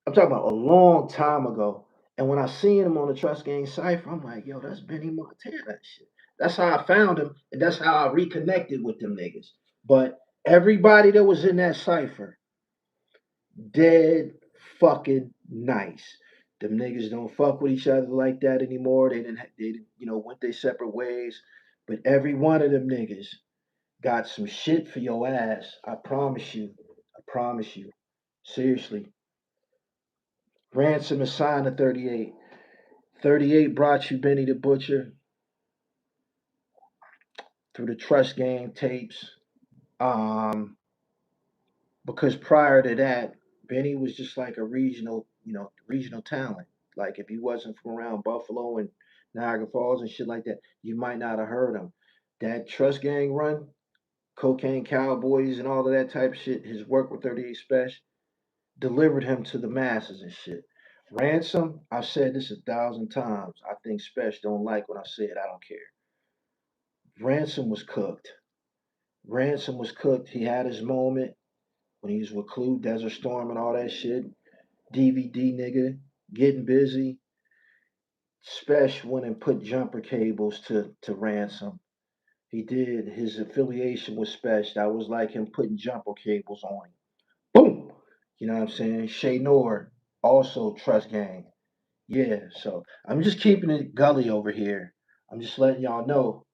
I'm talking about a long time ago. And when I seen him on the Trust Gang Cypher, I'm like, yo, that's Benny Montana and shit. That's how I found him, and that's how I reconnected with them niggas. But everybody that was in that cipher, dead fucking nice. Them niggas don't fuck with each other like that anymore. They went their separate ways. But every one of them niggas got some shit for your ass. I promise you. I promise you. Seriously. Ransom is signed to 38. 38 brought you Benny the Butcher through the Trust Gang tapes. Um, because prior to that, Benny was just like a regional talent. Like if he wasn't from around Buffalo and Niagara Falls and shit like that, you might not have heard him. That Trust Gang run, Cocaine Cowboys and all of that type of shit, his work with 38 Spesh delivered him to the masses and shit. Ransom, I've said this 1,000 times. I think Spesh don't like when I say it. I don't care. Ransom was cooked. Ransom was cooked. He had his moment when he was with Clue, Desert Storm, and all that shit. DVD nigga, getting busy. Spesh went and put jumper cables to Ransom. He did his affiliation with Spesh. That was like him putting jumper cables on him. Boom! You know what I'm saying? Shay Nord, also Trust Gang. Yeah, so I'm just keeping it gully over here. I'm just letting y'all know.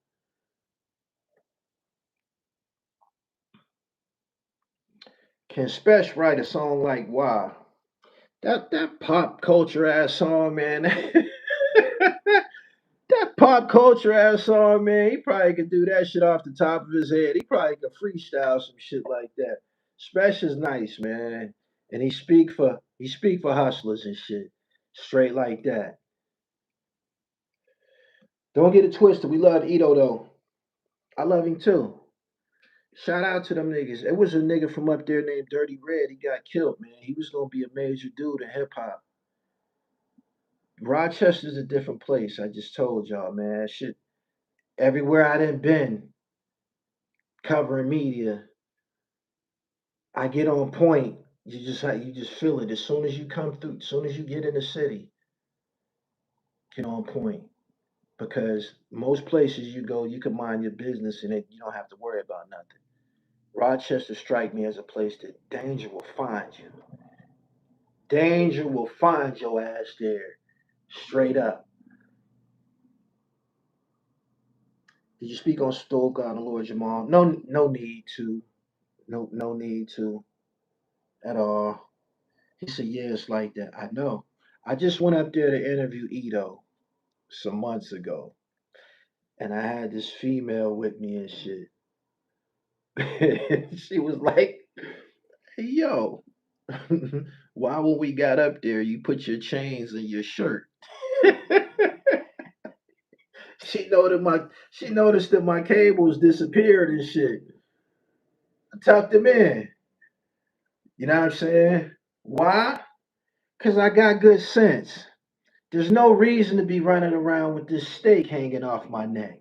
Can Spesh write a song like Why? That pop culture ass song, man. That pop culture ass song, man. He probably could do that shit off the top of his head. He probably could freestyle some shit like that. Spesh is nice, man, and he speak for hustlers and shit, straight like that. Don't get it twisted. We love Ito though. I love him too. Shout out to them niggas. It was a nigga from up there named Dirty Red. He got killed, man. He was gonna be a major dude in hip hop. Rochester's a different place. I just told y'all, man. Shit, everywhere I done been covering media, I get on point. You just feel it as soon as you come through. As soon as you get in the city, get on point. Because most places you go, you can mind your business and you don't have to worry about nothing. Rochester strike me as a place that danger will find you. Danger will find your ass there, straight up. Did you speak on Stoke God and Lord Jamal? No, no need to. No need to at all. He said, "Yeah, it's like that." I know. I just went up there to interview Ito some months ago, and I had this female with me and shit. She was like, "Hey, yo, why when we got up there, you put your chains in your shirt?" She noticed that my cables disappeared and shit. I tucked them in. You know what I'm saying? Why? Because I got good sense. There's no reason to be running around with this stake hanging off my neck.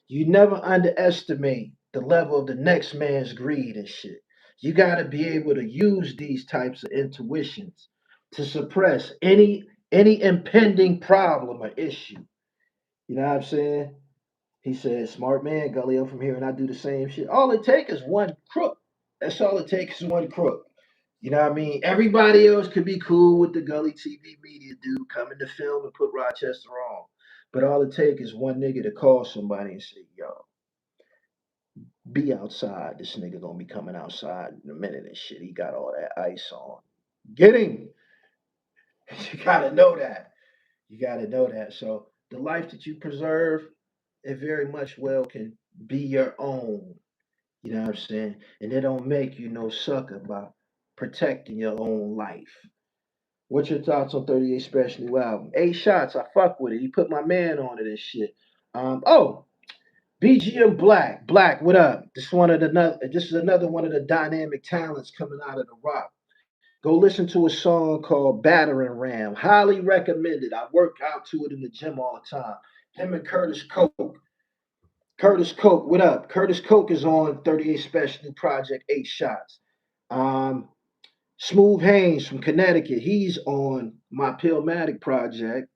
You never underestimate the level of the next man's greed and shit. You got to be able to use these types of intuitions to suppress any impending problem or issue. You know what I'm saying? He said, "Smart man, Gully, I'm from here and I do the same shit." All it takes is one crook. That's all it takes is one crook. You know what I mean? Everybody else could be cool with the Gully TV media dude coming to film and put Rochester on. But all it takes is one nigga to call somebody and say, "Yo, be outside. This nigga gonna be coming outside in a minute and shit. He got all that ice on. Get him." You gotta know that. You gotta know that. So the life that you preserve, it very much well can be your own. You know what I'm saying? And they don't make you no sucker by protecting your own life. What's your thoughts on 38 Special new album? 8 shots, I fuck with it. He put my man on it and shit. Oh, BGM Black. Black, what up? This is another one of the dynamic talents coming out of the rock. Go listen to a song called Battering Ram. Highly recommended. I work out to it in the gym all the time. Him and Curtis Coke. Curtis Coke, what up? Curtis Coke is on 38 Special new project, 8 Shots. Um, Smooth Haynes from Connecticut, he's on my PILLMATIC project.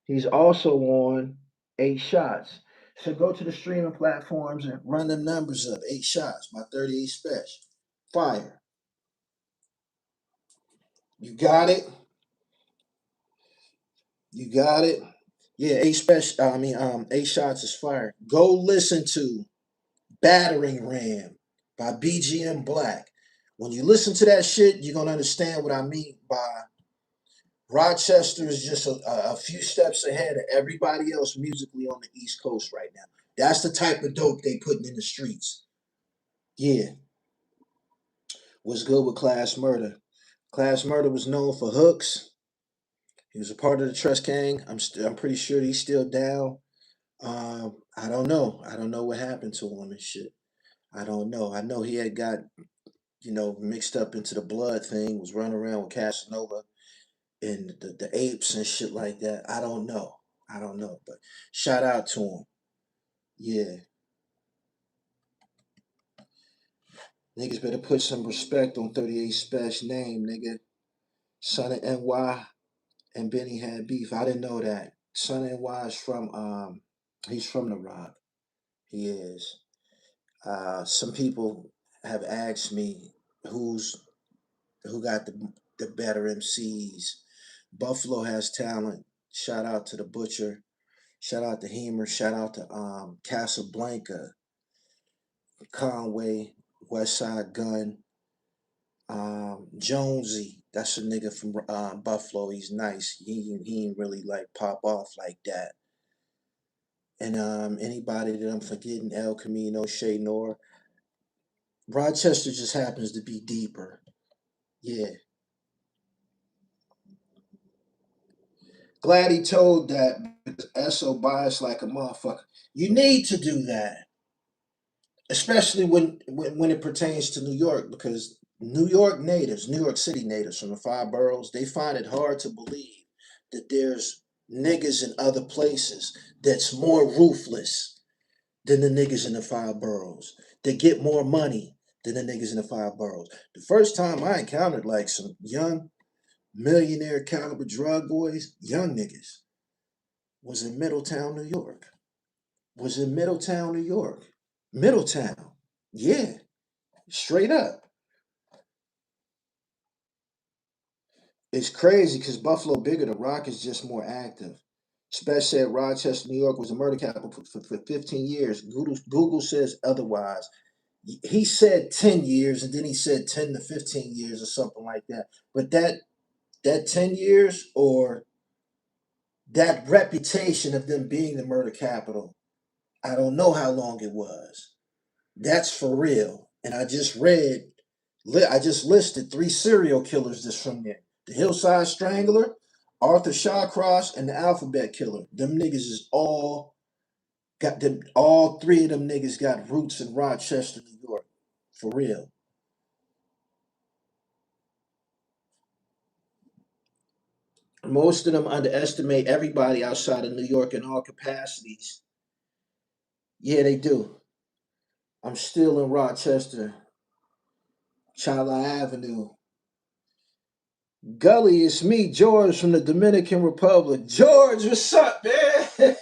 He's also on 8 Shots. So go to the streaming platforms and run them numbers up. 8 Shots, my 38 Special. Fire. You got it? You got it? Yeah, 8 Shots is fire. Go listen to Battering Ram by BGM Black. When you listen to that shit, you're gonna understand what I mean by Rochester is just a few steps ahead of everybody else musically on the East Coast right now. That's the type of dope they putting in the streets. Yeah, what's good with Class Murder? Class Murder was known for hooks. He was a part of the Trust Gang. I'm pretty sure he's still down. I don't know. I don't know what happened to him and shit. I don't know. I know he had got mixed up into the blood thing. Was running around with Casanova and the apes and shit like that. I don't know. I don't know. But shout out to him. Yeah. Niggas better put some respect on 38 Special name, nigga. Son of NY and Benny had beef. I didn't know that. Son of NY is from he's from the Rock. He is. Some people have asked me who got the better MCs. Buffalo has talent. Shout out to the Butcher. Shout out to Hemer. Shout out to Casablanca, Conway, Westside Gun, Jonesy. That's a nigga from Buffalo. He's nice. He ain't really like pop off like that. And anybody that I'm forgetting, El Camino, Shay Nor. Rochester just happens to be deeper. Yeah. Glad he told that because SO biased like a motherfucker. You need to do that, especially when it pertains to New York, because New York natives, New York City natives from the 5 boroughs, they find it hard to believe that there's niggas in other places that's more ruthless than the niggas in the 5 boroughs. They get more money than the niggas in the 5 boroughs. The first time I encountered like some young millionaire caliber drug boys, young niggas, was in Middletown, New York. Was in Middletown, New York. Middletown. Yeah, straight up. It's crazy because Buffalo bigger. The Rock is just more active. Spesh said Rochester, New York was a murder capital for 15 years. Google says otherwise. He said 10 years and then he said 10 to 15 years or something like that. But that 10 years or that reputation of them being the murder capital, I don't know how long it was. That's for real. And I just listed 3 serial killers that's from there. The Hillside Strangler, Arthur Shawcross, and the Alphabet Killer. Them niggas is all got them. All 3 of them niggas got roots in Rochester, New York. For real. Most of them underestimate everybody outside of New York in all capacities. Yeah, they do. I'm still in Rochester, Chala Avenue. Gully, it's me, George from the Dominican Republic. George, what's up, man?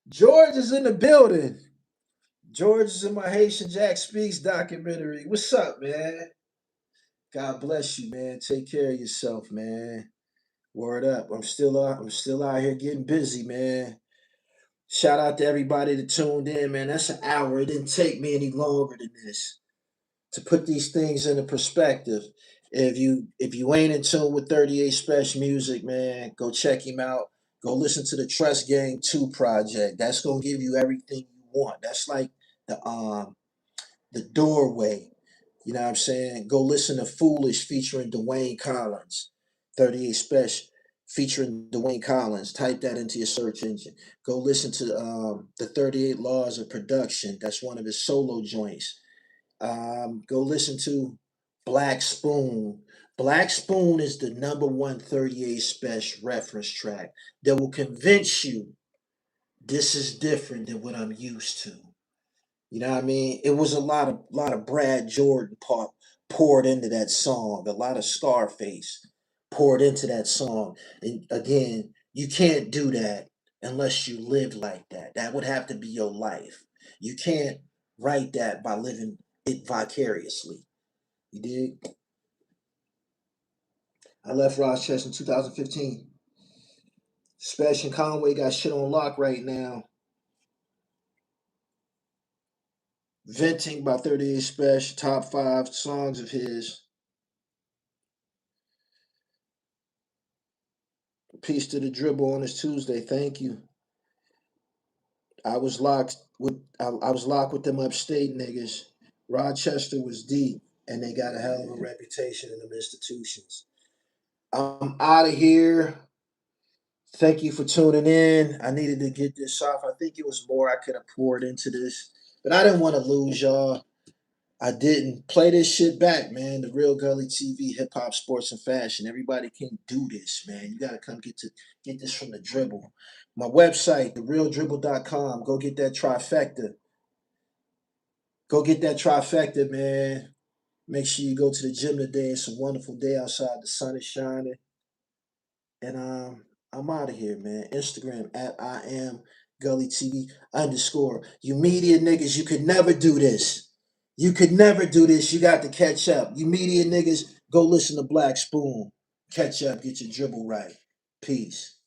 George is in the building. George is in my Haitian Jack Speaks documentary. What's up, man? God bless you, man. Take care of yourself, man. Word up. I'm still out here getting busy, man. Shout out to everybody that tuned in, man. That's an hour. It didn't take me any longer than this to put these things into perspective. If you ain't in tune with 38 Special music, man, go check him out. Go listen to the Trust Gang 2 project. That's gonna give you everything you want. That's like the doorway. You know what I'm saying? Go listen to Foolish featuring Dwayne Collins. 38 Special featuring Dwayne Collins. Type that into your search engine. Go listen to the 38 Laws of Production. That's one of his solo joints. Go listen to Black Spoon. Black Spoon is the number one 38 Spesh reference track that will convince you this is different than what I'm used to. You know what I mean? It was a lot of Brad Jordan poured into that song, a lot of Scarface poured into that song. And again, you can't do that unless you live like that. That would have to be your life. You can't write that by living it vicariously. You dig? I left Rochester in 2015. Spesh and Conway got shit on lock right now. Venting by 38 Spesh, top five songs of his. Peace to the dribble on this Tuesday. Thank you. I was locked with them upstate niggas. Rochester was deep, and they got a hell of a reputation in them institutions. I'm out of here. Thank you for tuning in. I needed to get this off. I think it was more I could have poured into this, but I didn't want to lose y'all. I didn't play this shit back, man. The real Gully TV, hip hop, sports, and fashion. Everybody can do this, man. You gotta come get this from the dribble. My website, therealdribble.com. Go get that trifecta. Go get that trifecta, man. Make sure you go to the gym today. It's a wonderful day outside. The sun is shining. And I'm out of here, man. Instagram at I am Gully TV _ You media niggas, you could never do this. You could never do this. You got to catch up. You media niggas, go listen to Black Spoon. Catch up, get your dribble right. Peace.